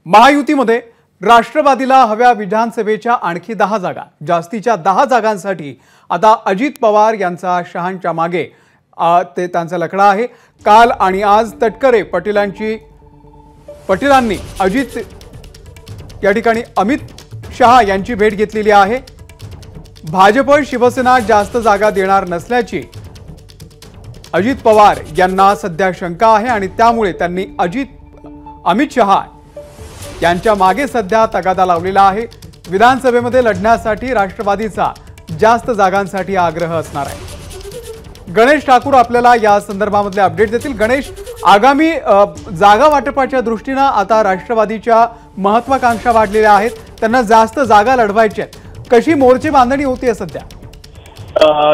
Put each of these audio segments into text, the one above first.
महायुतीमध्ये राष्ट्रवादीला हव्या विधानसभेच्या आणखी 10 जागा, जास्तीच्या 10 जागांसाठी आता अजित पवार यांचा शहांच्या मागे त्यांचा लकडा आहे। काल आणि आज तटकरे पटेलांनी अजित या ठिकाणी अमित शहा यांची भेट घेतलेली आहे। भाजप शिवसेना जास्त जागा देणार नसल्याची अजित पवार यांना सध्या शंका आहे आणि त्यामुळे त्यांनी अमित शहा यांच्या मागे सध्या तगादा लावलेला आहे। विधानसभेमध्ये लढण्यासाठी राष्ट्रवादीचा जास्त जागांसाठी आग्रह असणार आहे। गणेश ठाकूर आपल्याला या संदर्भामध्ये अपडेट देतील। गणेश, आगामी जागा वाटपाच्या दृष्टीने आता राष्ट्रवादीच्या महत्त्वाकांक्षा वाढलेल्या आहेत, त्यांना जास्त जागा लढवायच्या आहेत, कशी मोर्चे बांधणी होती सध्या?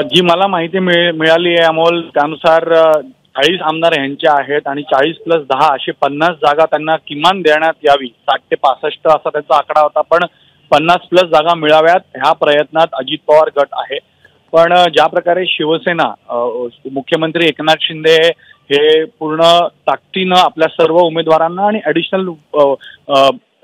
जी मला माहिती मिळाली आहे अमोल, त्यानुसार 40 आमदार यांचे आहेत आणि 40+10 असे 50 जागा त्यांना किमान देण्यात यावी। 60 ते 65 असा त्यांचा आकडा होता, पण 50+ जागा मिळाव्यात ह्या प्रयत्नात अजित पवार गट आहे। पण ज्या प्रकारे शिवसेना मुख्यमंत्री एकनाथ शिंदे हे पूर्ण ताकदीने आपल्या सर्व उमेदवारांना आणि ॲडिशनल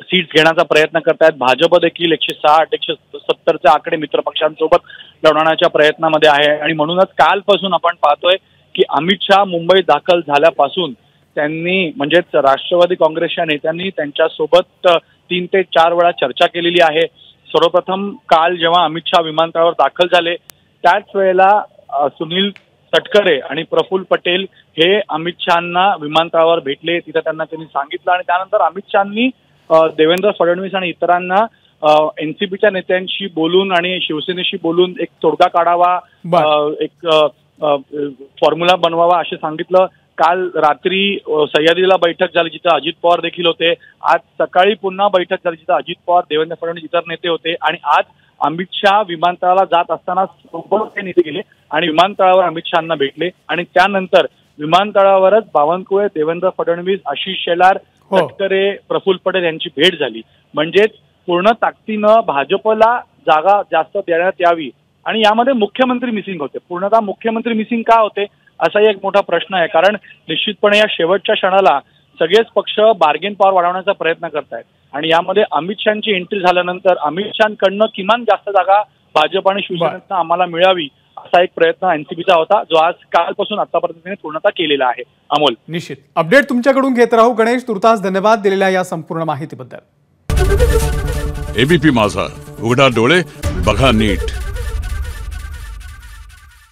सीट्स घेण्याचा प्रयत्न करतायत, भाजप देखील 160 170चे आकडे मित्रपक्षांसोबत लढवण्याच्या प्रयत्नामध्ये आहे। आणि म्हणूनच कालपासून आपण पाहतोय की अमित शहा मुंबईत दाखल झाल्यापासून त्यांनी म्हणजेच राष्ट्रवादी काँग्रेसच्या नेत्यांनी त्यांच्यासोबत 3 ते 4 वेळा चर्चा केलेली आहे। सर्वप्रथम काल जेव्हा अमित शहा विमानतळावर दाखल झाले त्याच वेळेला सुनील तटकरे आणि प्रफुल्ल पटेल हे अमित शहांना विमानतळावर भेटले, तिथे त्यांनी सांगितलं आणि त्यानंतर अमित शहांनी देवेंद्र फडणवीस आणि इतरांना एनसीपीच्या नेत्यांशी बोलून आणि शिवसेनेशी बोलून एक तोडगा काढावा, एक फॉर्म्युला बनवावा असे सांगितलं। काल रात्री सह्याद्रीला बैठक झाली जिथे अजित पवार देखील होते, आज सकाळी पुन्हा बैठक झाली जिथे अजित पवार, देवेंद्र फडणवीस इतर नेते होते आणि आज अमित शहा विमानतळाला जात असताना सोबत ते नेते गेले आणि विमानतळावर अमित शहांना भेटले आणि त्यानंतर विमानतळावरच बावनकुळे, देवेंद्र फडणवीस, आशिष शेलार, तटकरे, प्रफुल्ल पटेल यांची भेट झाली। म्हणजेच पूर्ण ताकदीनं भाजपला जागा जास्त देण्यात यावी आणि यामध्ये मुख्यमंत्री मिसिंग होते। पूर्णतः मुख्यमंत्री मिसिंग का होते असाही एक मोठा प्रश्न आहे, कारण निश्चितपणे या शेवटच्या क्षणाला सगळेच पक्ष बार्गेन पॉवर वाढवण्याचा प्रयत्न करतायत आणि यामध्ये अमित शहांची एंट्री झाल्यानंतर अमित शहांकडनं किमान जास्त जागा भाजप आणि शिवसेनेनं आम्हाला मिळावी असा एक प्रयत्न एनसीपीचा होता, जो आज कालपासून आतापर्यंत पूर्णतः केलेला आहे। अमोल, निश्चित अपडेट तुमच्याकडून घेत राहू। गणेश, तुर्तास धन्यवाद दिलेल्या या संपूर्ण माहितीबद्दल। एबीपी माझा, उघडा डोळे बघा नीट।